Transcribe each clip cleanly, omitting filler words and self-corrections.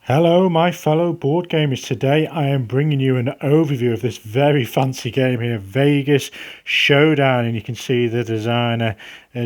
Hello, my fellow board gamers. Today I am bringing you an overview of this very fancy game here, Vegas Showdown, and you can see the designer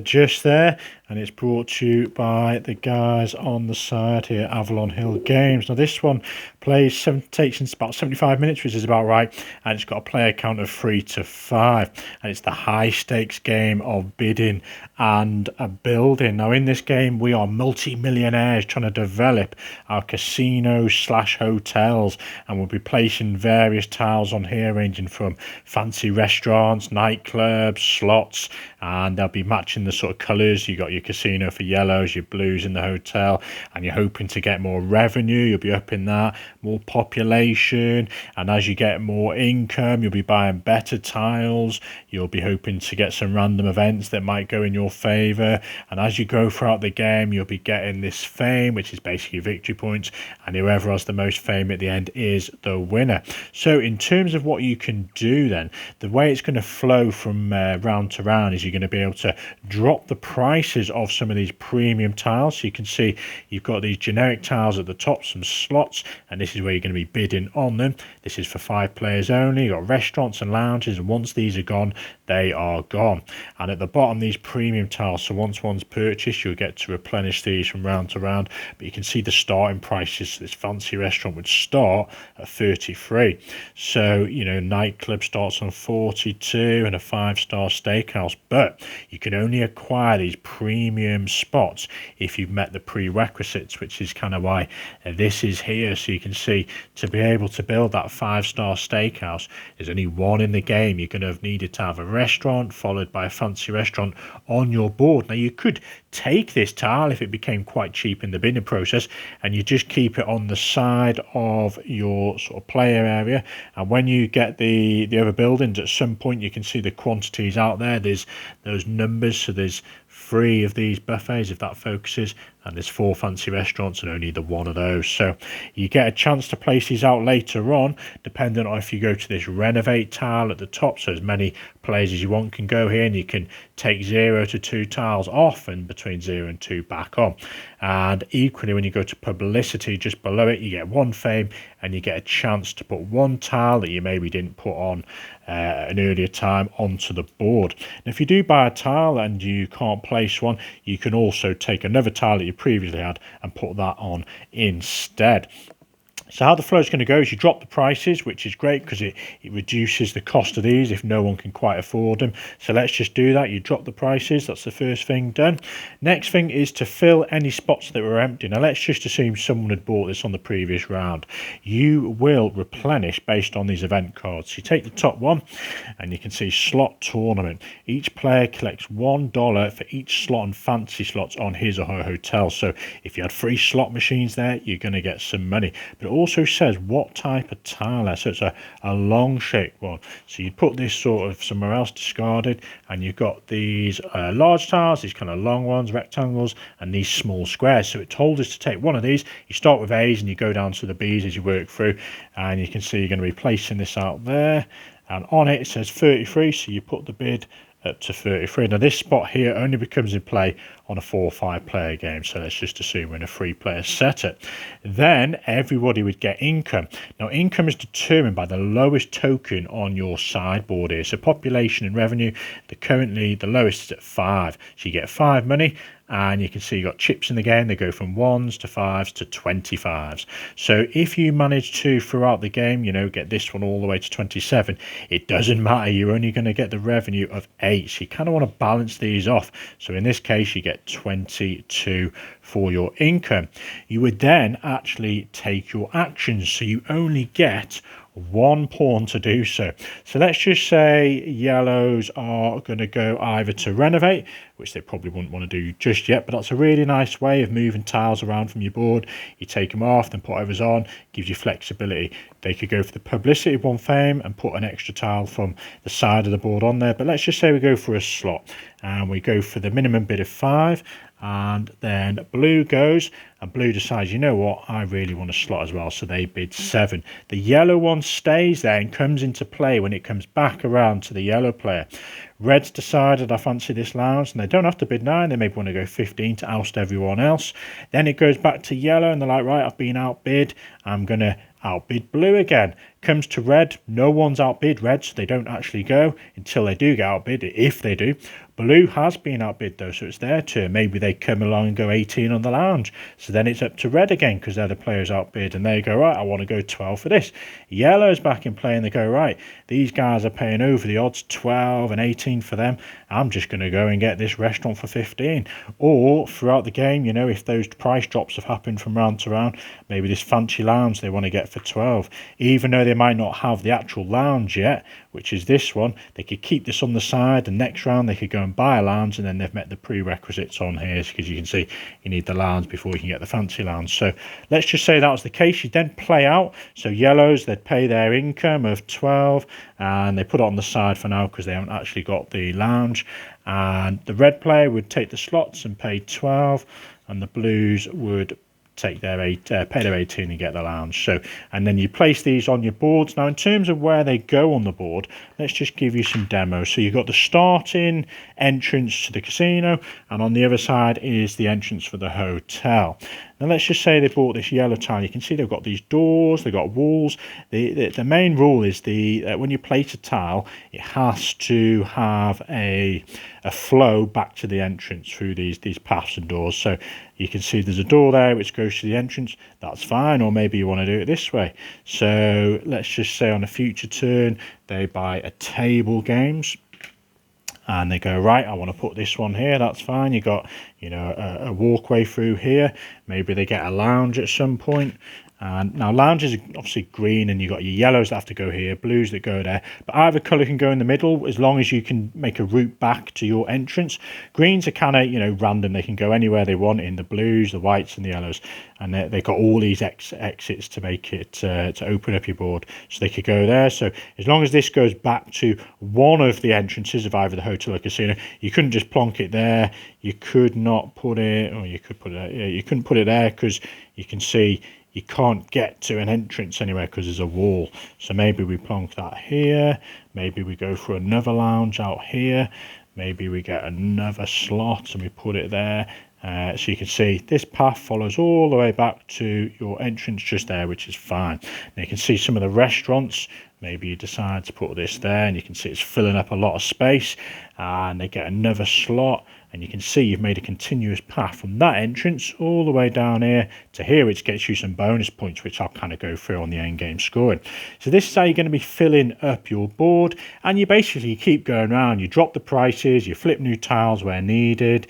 just there, and it's brought to you by the guys on the side here, Avalon Hill Games. Now this one takes about 75 minutes, which is about right, and it's got a player count of 3 to 5, and it's the high stakes game of bidding and building. Now in this game we are multi-millionaires trying to develop our casinos slash hotels, and we'll be placing various tiles on here ranging from fancy restaurants, nightclubs, slots, and they'll be matching the sort of colours. You got your casino for yellows, your blues in the hotel, and you're hoping to get more revenue. You'll be up in that, more population, and as you get more income you'll be buying better tiles. You'll be hoping to get some random events that might go in your favour, and as you go throughout the game you'll be getting this fame, which is basically victory points, and whoever has the most fame at the end is the winner. So in terms of what you can do, then the way it's going to flow from round to round is you're going to be able to drop the prices of some of these premium tiles. So you can see you've got these generic tiles at the top, some slots, and this is where you're going to be bidding on them. This is for 5 players only. You've got restaurants and lounges, and once these are gone, they are gone. And at the bottom, these premium tiles, so once one's purchased you'll get to replenish these from round to round, but you can see the starting prices. This fancy restaurant would start at 33, so nightclub starts on 42, and a 5-star steakhouse. But you can only acquire these premium spots if you've met the prerequisites, which is kind of why this is here. So you can see, to be able to build that 5-star steakhouse, there's only one in the game. You're going to have needed to have a restaurant followed by a fancy restaurant on your board. Now you could take this tile if it became quite cheap in the bidding process, and you just keep it on the side of your sort of player area, and when you get the other buildings, at some point you can see the quantities out there. There's those numbers, so there's 3 of these buffets if that focuses, and there's 4 fancy restaurants and only the one of those. So you get a chance to place these out later on, depending on if you go to this renovate tile at the top, so as many players as you want can go here, and you can take 0 to 2 tiles off and between 0 and 2 back on. And equally, when you go to publicity just below it, you get 1 fame, and you get a chance to put 1 tile that you maybe didn't put on an earlier time onto the board. And if you do buy a tile and you can't place one, you can also take another tile that you previously had and put that on instead. So how the flow is going to go is you drop the prices, which is great because it reduces the cost of these if no one can quite afford them. So let's just do that. You drop the prices. That's the first thing done. Next thing is to fill any spots that were empty. Now let's just assume someone had bought this on the previous round. You will replenish based on these event cards. So you take the top one and you can see slot tournament. Each player collects $1 for each slot and fancy slots on his or her hotel. So if you had 3 slot machines there, you're going to get some money. But it also says what type of tile there, so it's a long shaped one. So you put this sort of somewhere else discarded, and you've got these large tiles, these kind of long ones, rectangles, and these small squares. So it told us to take one of these. You start with A's and you go down to the B's as you work through, and you can see you're going to be placing this out there, and on it says 33, so you put the bid up to 33. Now this spot here only becomes in play on a 4 or 5 player game, so let's just assume we're in a 3 player setup. Then everybody would get income. Now income is determined by the lowest token on your sideboard here. So population and revenue, currently the lowest is at 5, so you get 5 money. And you can see you've got chips in the game. They go from 1s to 5s to 25s. So if you manage to, throughout the game, get this one all the way to 27, it doesn't matter. You're only going to get the revenue of 8. So you kind of want to balance these off. So in this case, you get 22 for your income. You would then actually take your actions. So you only get 1 pawn to do so. So let's just say yellows are going to go either to renovate, which they probably wouldn't want to do just yet, but that's a really nice way of moving tiles around from your board. You take them off, then put others on, gives you flexibility. They could go for the publicity of 1 fame and put an extra tile from the side of the board on there, but let's just say we go for a slot and we go for the minimum bid of 5, and then blue goes, and blue decides, you know what, I really want a slot as well, so they bid 7. The yellow one stays there and comes into play when it comes back around to the yellow player. Red's decided, I fancy this lounge, and they don't have to bid 9, they maybe want to go 15 to oust everyone else. Then it goes back to yellow, and they're like, right, I've been outbid, I'm going to outbid blue again. Comes to red, no one's outbid red, so they don't actually go until they do get outbid, if they do. Blue has been outbid though, so it's their turn. Maybe they come along and go 18 on the lounge, so then it's up to red again because they're the players outbid, and they go, right, I want to go 12 for this. Yellow's back in play, and they go, right, these guys are paying over the odds, 12 and 18 for them, I'm just going to go and get this restaurant for 15. Or throughout the game, you know, if those price drops have happened from round to round, maybe this fancy lounge they want to get for 12, even though they might not have the actual lounge yet, which is this one, they could keep this on the side, and next round they could go and buy a lounge, and then they've met the prerequisites on here, because you can see you need the lounge before you can get the fancy lounge. So let's just say that was the case. You then play out, so yellows, they'd pay their income of 12, and they put it on the side for now because they haven't actually got the lounge, and the red player would take the slots and pay 12, and the blues would take their pay their 18 and get the lounge. So, and then you place these on your boards. Now in terms of where they go on the board, let's just give you some demos. So you've got the starting entrance to the casino, and on the other side is the entrance for the hotel. Now let's just say they bought this yellow tile. You can see they've got these doors, they've got walls. The main rule is when you place a tile, it has to have a flow back to the entrance through these paths and doors. So you can see there's a door there which goes to the entrance. That's fine, or maybe you want to do it this way. So let's just say on a future turn they buy a table games, and they go, right, I want to put this one here, that's fine. You got, you know, a walkway through here. Maybe they get a lounge at some point. And now lounges are obviously green, and you've got your yellows that have to go here, blues that go there. But either colour can go in the middle as long as you can make a route back to your entrance. Greens are kind of, you know, random. They can go anywhere they want in the blues, the whites and the yellows. And they've got all these exits to make it, to open up your board. So they could go there. So as long as this goes back to one of the entrances of either the hotel or casino, you couldn't just plonk it there. You could not put it, or you could put it, yeah, you couldn't put it there because you can see you can't get to an entrance anywhere because there's a wall. So maybe we plonk that here. Maybe we go for another lounge out here. Maybe we get another slot and we put it there. So you can see this path follows all the way back to your entrance just there, which is fine. Now you can see some of the restaurants. Maybe you decide to put this there, and you can see it's filling up a lot of space, and they get another slot, and you can see you've made a continuous path from that entrance all the way down here to here, which gets you some bonus points, which I'll kind of go through on the end game scoring. So this is how you're going to be filling up your board, and you basically keep going around. You drop the prices, you flip new tiles where needed,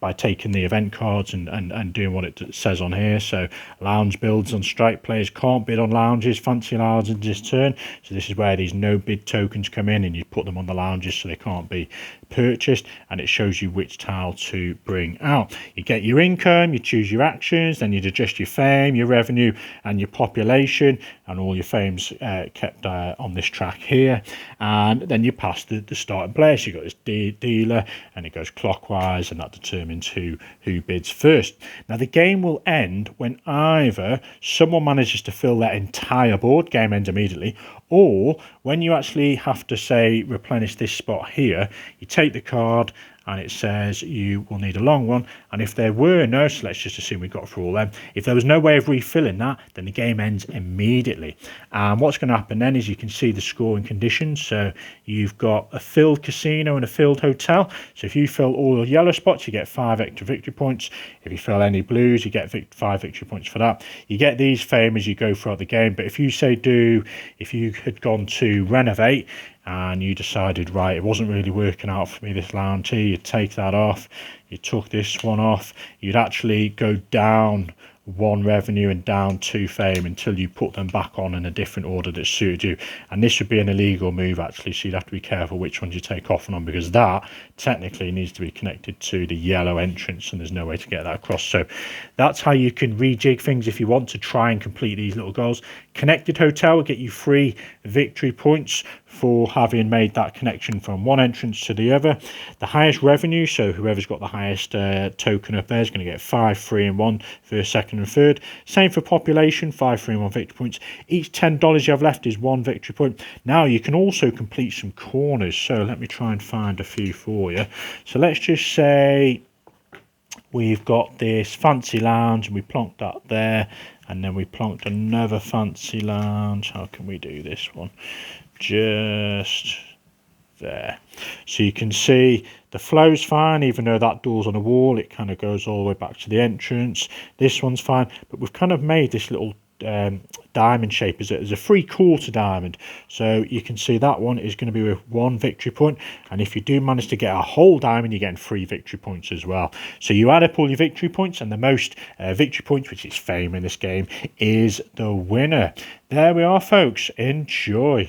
by taking the event cards and doing what it says on here. So lounge builds on strike, players can't bid on lounges, fancy lounges this turn. So this is where these no bid tokens come in, and you put them on the lounges so they can't be purchased, and it shows you which tile to bring out. You get your income, you choose your actions, then you'd adjust your fame, your revenue and your population, and all your fame's kept on this track here. And then you pass the starting place. You've got this dealer, and it goes clockwise, and that determines who bids first. Now the game will end when either someone manages to fill their entire board, game ends immediately, or when you actually have to say replenish this spot here, you take the card and it says you will need a long one, and if there were no, so let's just assume we got through all them, if there was no way of refilling that, then the game ends immediately. And what's going to happen then is you can see the scoring conditions. So you've got a filled casino and a filled hotel. So if you fill all the yellow spots, you get 5 extra victory points. If you fill any blues, you get 5 victory points for that. You get these fame as you go throughout the game. But if you say if you had gone to renovate and you decided, right, it wasn't really working out for me, this lounge here, you'd take that off, you took this one off, you'd actually go down 1 revenue and down 2 fame until you put them back on in a different order that suited you. And this would be an illegal move actually, so you'd have to be careful which ones you take off and on, because that technically needs to be connected to the yellow entrance, and there's no way to get that across. So that's how you can rejig things if you want to try and complete these little goals. Connected hotel will get you 3 victory points for having made that connection from one entrance to the other. The highest revenue, so whoever's got the highest token up there is going to get 5, 3 and 1 for second and third. Same for population, 5, 3 and 1 victory points. Each $10 you have left is 1 victory point. Now you can also complete some corners, so let me try and find a few for you. So let's just say we've got this fancy lounge and we plonked that there, and then we plonked another fancy lounge. How can we do this one? Just there. So you can see the flow's fine, even though that door's on a wall, it kind of goes all the way back to the entrance. This one's fine, but we've kind of made this little diamond shape as a 3/4 diamond, so you can see that one is going to be with 1 victory point, and if you do manage to get a whole diamond, you're getting 3 victory points as well. So you add up all your victory points, and the most victory points, which is fame in this game, is the winner. There we are, folks. Enjoy.